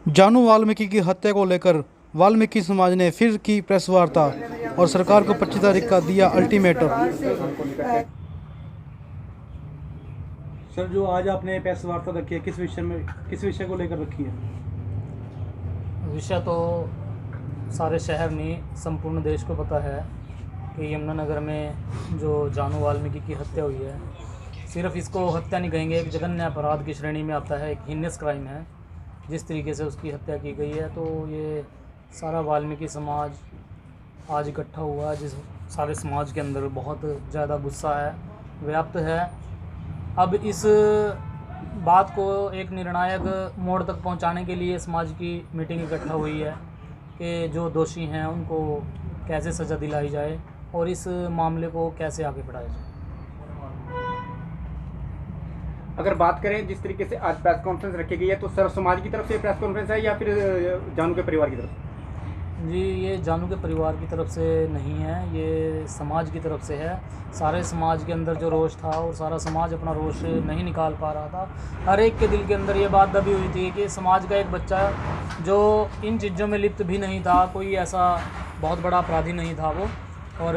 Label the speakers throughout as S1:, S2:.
S1: जानू वाल्मीकि की हत्या को लेकर वाल्मीकि समाज ने फिर की प्रेस वार्ता और सरकार को 25 तारीख का दिया अल्टीमेटम।
S2: सर, जो आज आपने प्रेस वार्ता रखी है, किस विषय को लेकर रखी है?
S3: विषय तो सारे शहर में संपूर्ण देश को पता है कि यमुनानगर में जो जानू वाल्मीकि की हत्या हुई है, सिर्फ इसको हत्या नहीं कहेंगे, एक जघन्य अपराध की श्रेणी में आता है, एक हीनस क्राइम है। जिस तरीके से उसकी हत्या की गई है, तो ये सारा वाल्मीकि समाज आज इकट्ठा हुआ है, जिस सारे समाज के अंदर बहुत ज़्यादा गुस्सा है, व्याप्त है। अब इस बात को एक निर्णायक मोड़ तक पहुंचाने के लिए समाज की मीटिंग इकट्ठा हुई है कि जो दोषी हैं उनको कैसे सज़ा दिलाई जाए और इस मामले को कैसे आगे बढ़ाया जाए।
S2: अगर बात करें जिस तरीके से आज प्रेस कॉन्फ्रेंस रखी गई है, तो सर समाज की तरफ से प्रेस कॉन्फ्रेंस है या फिर जानू के परिवार की तरफ से?
S3: जी, ये जानू के परिवार की तरफ से नहीं है, ये समाज की तरफ से है। सारे समाज के अंदर जो रोष था और सारा समाज अपना रोष नहीं निकाल पा रहा था। हर एक के दिल के अंदर ये बात दबी हुई थी कि समाज का एक बच्चा जो इन चीज़ों में लिप्त भी नहीं था, कोई ऐसा बहुत बड़ा अपराधी नहीं था वो, और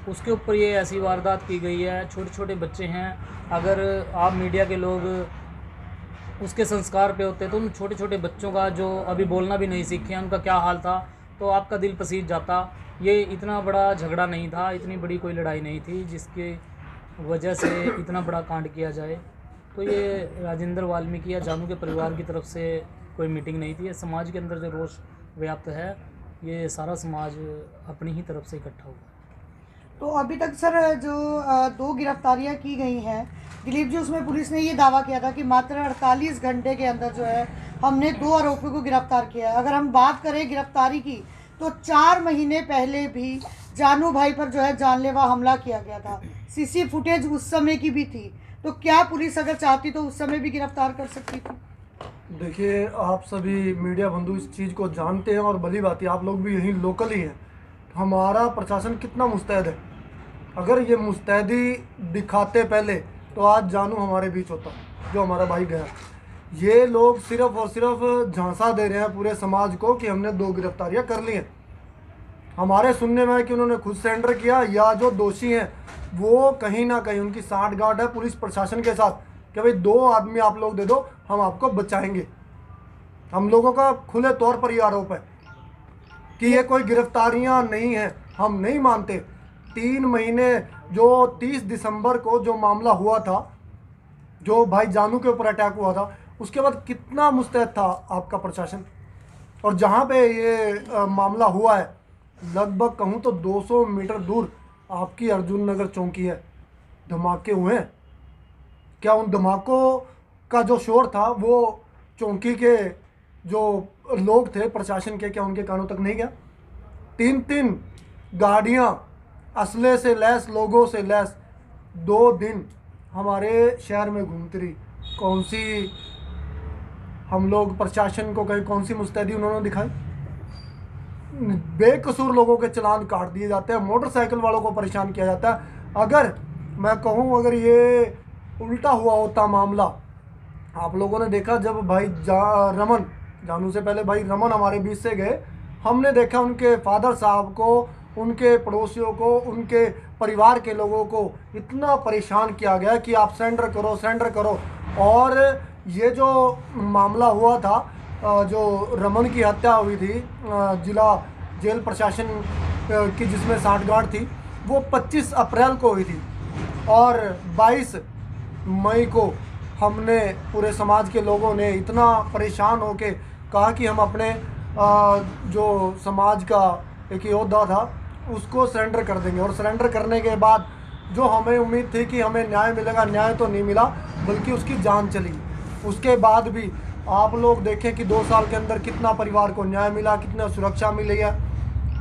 S3: उसके ऊपर ये ऐसी वारदात की गई है। छोटे छोटे बच्चे हैं, अगर आप मीडिया के लोग उसके संस्कार पे होते तो उन छोटे छोटे बच्चों का जो अभी बोलना भी नहीं सीखे हैं, उनका क्या हाल था, तो आपका दिल पसीज जाता। ये इतना बड़ा झगड़ा नहीं था, इतनी बड़ी कोई लड़ाई नहीं थी जिसके वजह से इतना बड़ा कांड किया जाए। तो ये राजेंद्र वाल्मीकि या जानू के परिवार की तरफ से कोई मीटिंग नहीं थी। ये समाज के अंदर जो रोष व्याप्त है, ये सारा समाज अपनी ही तरफ से इकट्ठा हुआ।
S4: तो अभी तक सर जो 2 गिरफ्तारियां की गई हैं दिलीप जी, उसमें पुलिस ने ये दावा किया था कि मात्र 48 घंटे के अंदर जो है हमने 2 आरोपियों को गिरफ्तार किया है। अगर हम बात करें गिरफ्तारी की, तो 4 महीने पहले भी जानू भाई पर जो है जानलेवा हमला किया गया था। सीसी फुटेज उस समय की भी थी, तो क्या पुलिस अगर चाहती तो उस समय भी गिरफ्तार कर सकती थी?
S5: देखिए, आप सभी मीडिया बंधु इस चीज़ को जानते हैं और भली बात है, आप लोग भी यहीं लोकल ही हैं। हमारा प्रशासन कितना मुस्तैद है। अगर ये मुस्तैदी दिखाते पहले, तो आज जानू हमारे बीच होता, जो हमारा भाई गया। ये लोग सिर्फ और सिर्फ झांसा दे रहे हैं पूरे समाज को कि हमने 2 गिरफ्तारियां कर ली हैं। हमारे सुनने में है कि उन्होंने खुद सरेंडर किया, या जो दोषी हैं वो कहीं ना कहीं उनकी साठगांठ है पुलिस प्रशासन के साथ कि भाई 2 आदमी आप लोग दे दो, हम आपको बचाएंगे। हम लोगों का खुले तौर पर यह आरोप है कि ये कोई गिरफ्तारियां नहीं हैं। हम नहीं मानते। 3 महीने जो 30 दिसंबर को जो मामला हुआ था, जो भाई जानू के ऊपर अटैक हुआ था, उसके बाद कितना मुस्तैद था आपका प्रशासन। और जहाँ पे ये मामला हुआ है, लगभग कहूँ तो 200 मीटर दूर आपकी अर्जुन नगर चौकी है। धमाके हुए हैं। क्या उन धमाकों का जो शोर था वो चौकी के जो लोग थे प्रशासन के, क्या उनके कानों तक नहीं गया? 3-3 गाड़ियाँ असले से लैस, लोगों से लैस 2 दिन हमारे शहर में घूमती रही। कौन सी हम लोग प्रशासन को कहीं कौन सी मुस्तैदी उन्होंने दिखाई? बेकसूर लोगों के चालान काट दिए जाते हैं, मोटरसाइकिल वालों को परेशान किया जाता है। अगर मैं कहूँ, अगर ये उल्टा हुआ होता मामला, आप लोगों ने देखा जब भाई रमन, जानू से पहले भाई रमन हमारे बीच से गए, हमने देखा उनके फादर साहब को, उनके पड़ोसियों को, उनके परिवार के लोगों को इतना परेशान किया गया कि आप सरेंडर करो, सरेंडर करो। और ये जो मामला हुआ था, जो रमन की हत्या हुई थी, जिला जेल प्रशासन की जिसमें साठगांठ थी, वो 25 अप्रैल को हुई थी। और 22 मई को हमने पूरे समाज के लोगों ने इतना परेशान होके कहा कि हम अपने जो समाज का एक योद्धा था उसको सरेंडर कर देंगे। और सरेंडर करने के बाद जो हमें उम्मीद थी कि हमें न्याय मिलेगा, न्याय तो नहीं मिला, बल्कि उसकी जान चली। उसके बाद भी आप लोग देखें कि 2 साल के अंदर कितना परिवार को न्याय मिला, कितना सुरक्षा मिली है।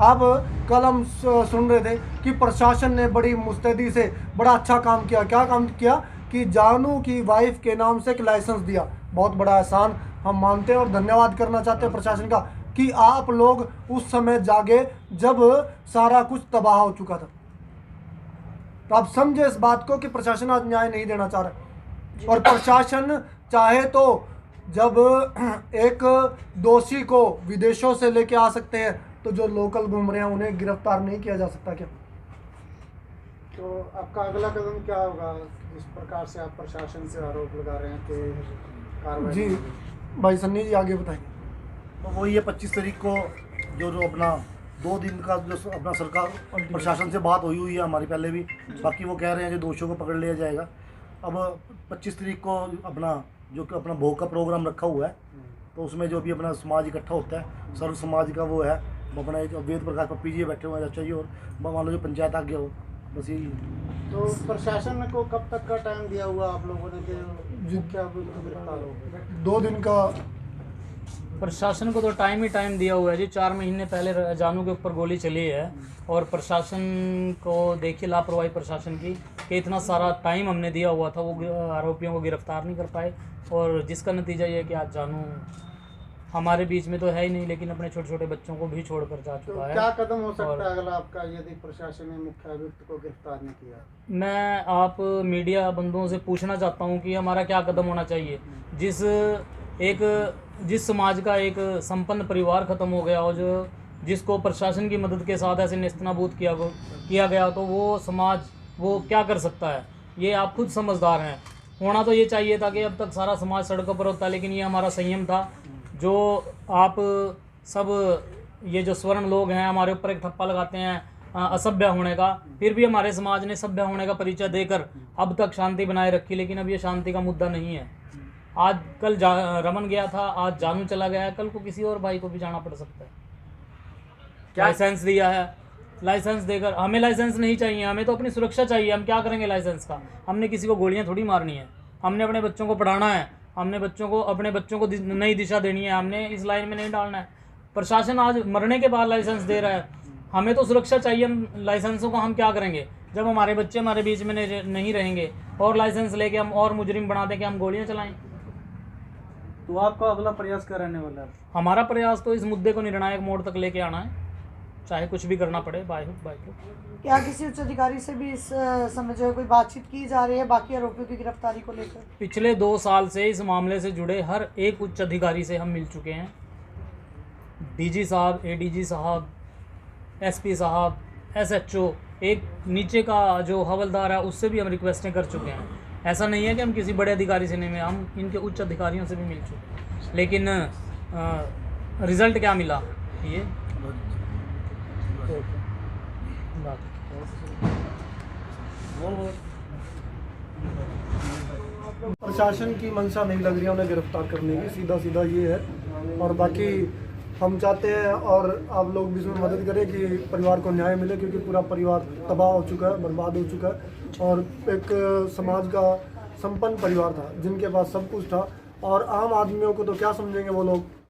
S5: अब कल हम सुन रहे थे कि प्रशासन ने बड़ी मुस्तैदी से बड़ा अच्छा काम किया। क्या काम किया? कि जानू की वाइफ के नाम से एक लाइसेंस दिया। बहुत बड़ा एहसान हम मानते हैं और धन्यवाद करना चाहते हैं प्रशासन का कि आप लोग उस समय जागे जब सारा कुछ तबाह हो चुका था। तो आप समझे इस बात को कि प्रशासन आज न्याय नहीं देना चाह रहा, और प्रशासन चाहे तो जब एक दोषी को विदेशों से लेके आ सकते हैं तो जो लोकल घूम रहे हैं उन्हें गिरफ्तार नहीं किया जा सकता क्या?
S6: तो आपका अगला कदम क्या होगा जिस प्रकार से आप प्रशासन से आरोप लगा रहे हैं कि कार्रवाई
S5: जी
S6: नहीं होगी?
S5: भाई सन्नी जी आगे बताइए।
S7: तो वही है 25 तारीख को जो अपना 2 दिन का जो अपना सरकार प्रशासन से बात हुई है हमारी पहले भी। बाकी वो कह रहे हैं कि दोषियों को पकड़ लिया जाएगा। अब 25 तारीख को अपना जो कि अपना भोग का प्रोग्राम रखा हुआ है, तो उसमें जो भी अपना समाज इकट्ठा होता है, सर्व समाज का वो है, वो अपना एक वेद प्रकाश पप्पी जी बैठे हुए हैं चाचा जी, और मान लो जो पंचायत आ गया हो, बस यही।
S6: तो प्रशासन को कब तक का टाइम दिया हुआ आप लोगों ने कि मुख्य अभियुक्त को गिरफ्तार हो?
S5: 2 दिन का
S3: प्रशासन को तो टाइम ही टाइम दिया हुआ है जी। 4 महीने पहले जानू के ऊपर गोली चली है और प्रशासन को देखिए लापरवाही प्रशासन की कि इतना सारा टाइम हमने दिया हुआ था, वो आरोपियों को गिरफ्तार नहीं कर पाए, और जिसका नतीजा ये है कि आज जानू हमारे बीच में तो है ही नहीं, लेकिन अपने छोटे छोटे बच्चों को भी छोड़कर जा
S6: तो
S3: चुका है।
S6: क्या कदम हो सकता है अगला आपका यदि प्रशासन ने मुख्य अभियुक्त को गिरफ्तार नहीं किया?
S3: मैं आप मीडिया बंधुओं से पूछना चाहता हूं कि हमारा क्या कदम होना चाहिए। जिस समाज का एक संपन्न परिवार ख़त्म हो गया और जिसको प्रशासन की मदद के साथ ऐसे नेस्तनाबूद किया गया, तो वो समाज वो क्या कर सकता है? ये आप खुद समझदार हैं। होना तो ये चाहिए था कि अब तक सारा समाज सड़कों पर होता, लेकिन ये हमारा संयम था। जो आप सब ये जो स्वर्ण लोग हैं हमारे ऊपर एक थप्पा लगाते हैं असभ्य होने का, फिर भी हमारे समाज ने सभ्य होने का परिचय देकर अब तक शांति बनाए रखी, लेकिन अब ये शांति का मुद्दा नहीं है। आज कल रमन गया था, आज जानू चला गया है, कल को किसी और भाई को भी जाना पड़ सकता है। लाइसेंस दिया है, लाइसेंस देकर हमें लाइसेंस नहीं चाहिए, हमें तो अपनी सुरक्षा चाहिए। हम क्या करेंगे लाइसेंस का? हमने किसी को गोलियां थोड़ी मारनी है, हमने अपने बच्चों को पढ़ाना है, हमने अपने बच्चों को नई दिशा देनी है, हमने इस लाइन में नहीं डालना है। प्रशासन आज मरने के बाद लाइसेंस दे रहा है, हमें तो सुरक्षा चाहिए। हम लाइसेंसों का हम क्या करेंगे जब हमारे बच्चे हमारे बीच में नहीं रहेंगे और लाइसेंस लेके हम और मुजरिम बना दें कि हम गोलियां चलाएं?
S8: तो आपका अगला प्रयास क्या रहने वाला है?
S3: हमारा प्रयास तो इस मुद्दे को निर्णायक मोड़ तक लेके आना है, चाहे कुछ भी करना पड़े, बाय हुक बाय क्रुक।
S4: क्या किसी उच्च अधिकारी से भी इस समय जो है कोई बातचीत की जा रही है बाकी आरोपियों की गिरफ्तारी को लेकर?
S3: पिछले 2 साल से इस मामले से जुड़े हर एक उच्च अधिकारी से हम मिल चुके हैं। डीजी साहब, एडीजी साहब, एसपी साहब, एसएचओ, एक नीचे का जो हवलदार है उससे भी हम रिक्वेस्टें कर चुके हैं। ऐसा नहीं है कि हम किसी बड़े अधिकारी से नहीं मिले, हम इनके उच्च अधिकारियों से भी मिल चुके हैं, लेकिन रिज़ल्ट क्या मिला ये
S5: प्रशासन की मंशा नहीं लग रही है उन्हें गिरफ्तार करने की, सीधा सीधा ये है। और बाकी हम चाहते हैं और आप लोग भी इसमें मदद करें कि परिवार को न्याय मिले, क्योंकि पूरा परिवार तबाह हो चुका है, बर्बाद हो चुका है, और एक समाज का संपन्न परिवार था जिनके पास सब कुछ था, और आम आदमियों को तो क्या समझेंगे वो लोग।